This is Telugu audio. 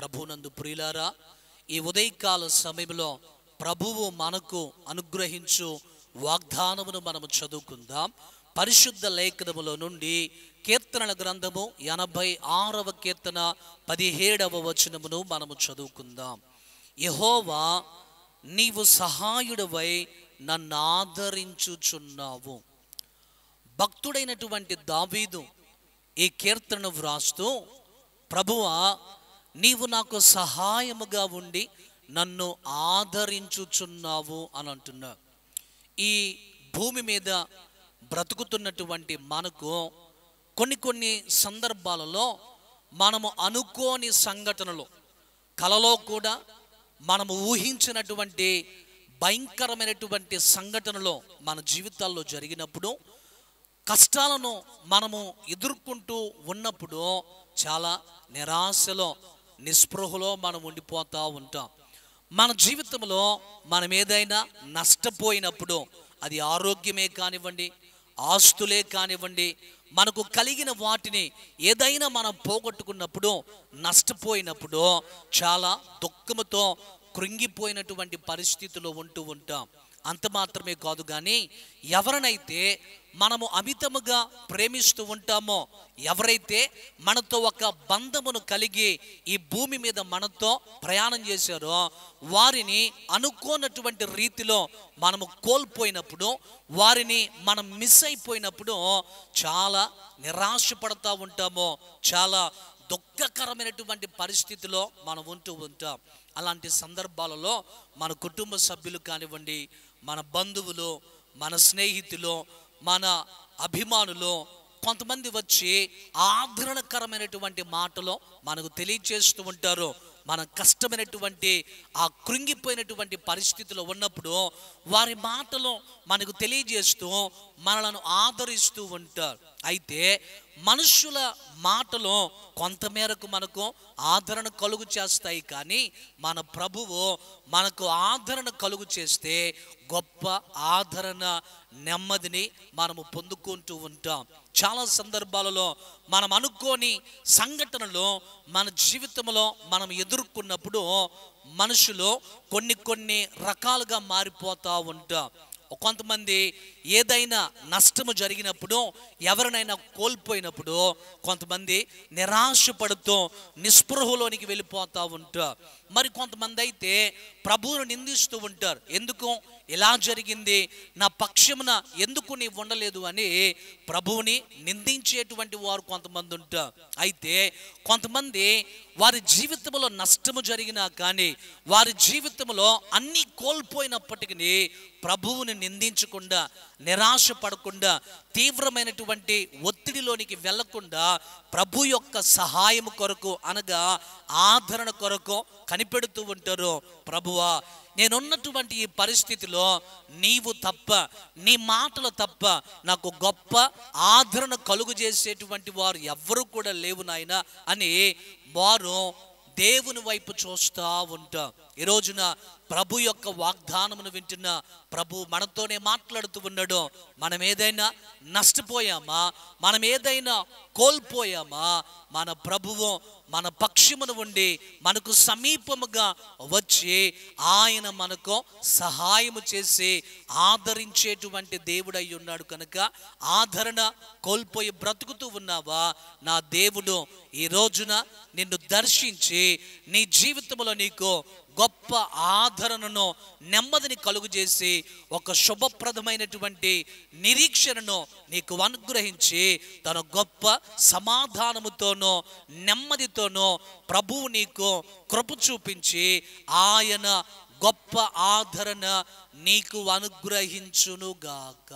ప్రభునందు ప్రియులారా, ఈ ఉదయకాల సమయంలో ప్రభువు మనకు అనుగ్రహించు వాగ్దానమును మనము చదువుకుందాం. పరిశుద్ధ లేఖనములో నుండి కీర్తనల గ్రంథము 86వ కీర్తన 17వ వచనమును మనము చదువుకుందాం. యెహోవా, నీవు సహాయుడవై నన్ను ఆదరించుచున్నావు. భక్తుడైనటువంటి దావీదు ఈ కీర్తనను వ్రాస్తూ, ప్రభువా, నీవు నాకు సహాయముగా ఉండి నన్ను ఆదరించుచున్నావు అని అంటున్నా. ఈ భూమి మీద బ్రతుకుతున్నటువంటి మనకు కొన్ని సందర్భాలలో మనము అనుకోని సంఘటనలు, కలలో కూడా మనము ఊహించినటువంటి భయంకరమైనటువంటి సంఘటనలు మన జీవితాల్లో జరిగినప్పుడు, కష్టాలను మనము ఎదుర్కొంటూ ఉన్నప్పుడు చాలా నిరాశలో, నిస్పృహలో మనం ఉండిపోతూ ఉంటాం. మన జీవితంలో మనం ఏదైనా నష్టపోయినప్పుడు, అది ఆరోగ్యమే కానివ్వండి, ఆస్తులే కానివ్వండి, మనకు కలిగిన వాటిని ఏదైనా మనం పోగొట్టుకున్నప్పుడు, నష్టపోయినప్పుడు చాలా దుఃఖముతో కృంగిపోయినటువంటి పరిస్థితిలో ఉంటూ ఉంటాం. అంత మాత్రమే కాదు, కానీ ఎవరినైతే మనము అమితముగా ప్రేమిస్తూ ఉంటామో, ఎవరైతే మనతో ఒక బంధమును కలిగి ఈ భూమి మీద మనతో ప్రయాణం చేశారో, వారిని అనుకోనటువంటి రీతిలో మనము కోల్పోయినప్పుడు, వారిని మనం మిస్ అయిపోయినప్పుడు చాలా నిరాశపడతా ఉంటామో, చాలా దుఃఖకరమైనటువంటి పరిస్థితిలో మనం ఉంటూ ఉంటాం. అలాంటి సందర్భాలలో మన కుటుంబ సభ్యులు కానివ్వండి, మన బంధువులు, మన స్నేహితులు, మన అభిమానులు కొంతమంది వచ్చి ఆదరణకరమైనటువంటి మాటలు మనకు తెలియజేస్తూ ఉంటారు. మన కష్టమైనటువంటి ఆ కృంగిపోయినటువంటి పరిస్థితిలో ఉన్నప్పుడు వారి మాటలు మనకు తెలియజేస్తూ మనలను ఆదరిస్తూ ఉంటారు. అయితే మనుషుల మాటలు కొంతమేరకు మనకు ఆదరణ కలుగు చేస్తాయి, కానీ మన ప్రభువు మనకు ఆదరణ కలుగు చేస్తే గొప్ప ఆదరణ, నెమ్మదిని మనము పొందుకుంటూ ఉంటాం. చాలా సందర్భాలలో మనం అనుకోని సంఘటనలు మన జీవితంలో మనం ఎదుర్కొన్నప్పుడు మనుషులు కొన్ని రకాలుగా మారిపోతూ ఉంటాం. కొంతమంది ఏదైనా నష్టము జరిగినప్పుడు, ఎవరినైనా కోల్పోయినప్పుడు కొంతమంది నిరాశపడుతూ నిస్పృహలోనికి వెళ్ళిపోతూ ఉంటారు. మరి కొంతమంది అయితే ప్రభువును నిందిస్తూ ఉంటారు. ఎందుకు ఇలా జరిగింది, నా పక్షమున ఎందుకు నీవు ఉండలేదు అని ప్రభువుని నిందించేటువంటి వారు కొంతమంది ఉంటారు. అయితే కొంతమంది వారి జీవితంలో నష్టము జరిగినా కానీ, వారి జీవితంలో అన్నీ కోల్పోయినప్పటికీ ప్రభువుని నిందించకుండా, నిరాశ పడకుండా, తీవ్రమైనటువంటి ఒత్తిడిలోనికి వెళ్లకుండా ప్రభు యొక్క సహాయం కొరకు, అనగా ఆదరణ కొరకు కనిపెడుతూ ఉంటారు. ప్రభువా, నేనున్నటువంటి ఈ పరిస్థితిలో నీవు తప్ప, నీ మాటలు తప్ప నాకు గొప్ప ఆదరణ కలుగు చేసేటువంటి వారు ఎవ్వరూ కూడా లేవు నాయనా అని వారు దేవుని వైపు చూస్తూ ఉంటాం. ఈ రోజున ప్రభు యొక్క వాగ్దానమును వింటున్న ప్రభు మనతోనే మాట్లాడుతూ ఉన్నాడు. మనం ఏదైనా నష్టపోయామా, మనం ఏదైనా కోల్పోయామా, మన ప్రభువు మన పక్షమును ఉండి మనకు సమీపముగా వచ్చి ఆయన మనకు సహాయము చేసి ఆదరించేటువంటి దేవుడై ఉన్నాడు. కనుక ఆదరణ కోల్పోయి బ్రతుకుతూ ఉన్నావా, నా దేవుడు ఈ రోజున నిన్ను దర్శించి నీ జీవితంలో నీకు గొప్ప ఆదరణను, నెమ్మదిని కలుగు చేసి ఒక శుభప్రదమైనటువంటి నిరీక్షణను నీకు అనుగ్రహించి తన గొప్ప సమాధానముతోనో, నెమ్మదితోనో ప్రభువు నీకు కృప చూపించి ఆయన గొప్ప ఆదరణ నీకు అనుగ్రహించునుగాక.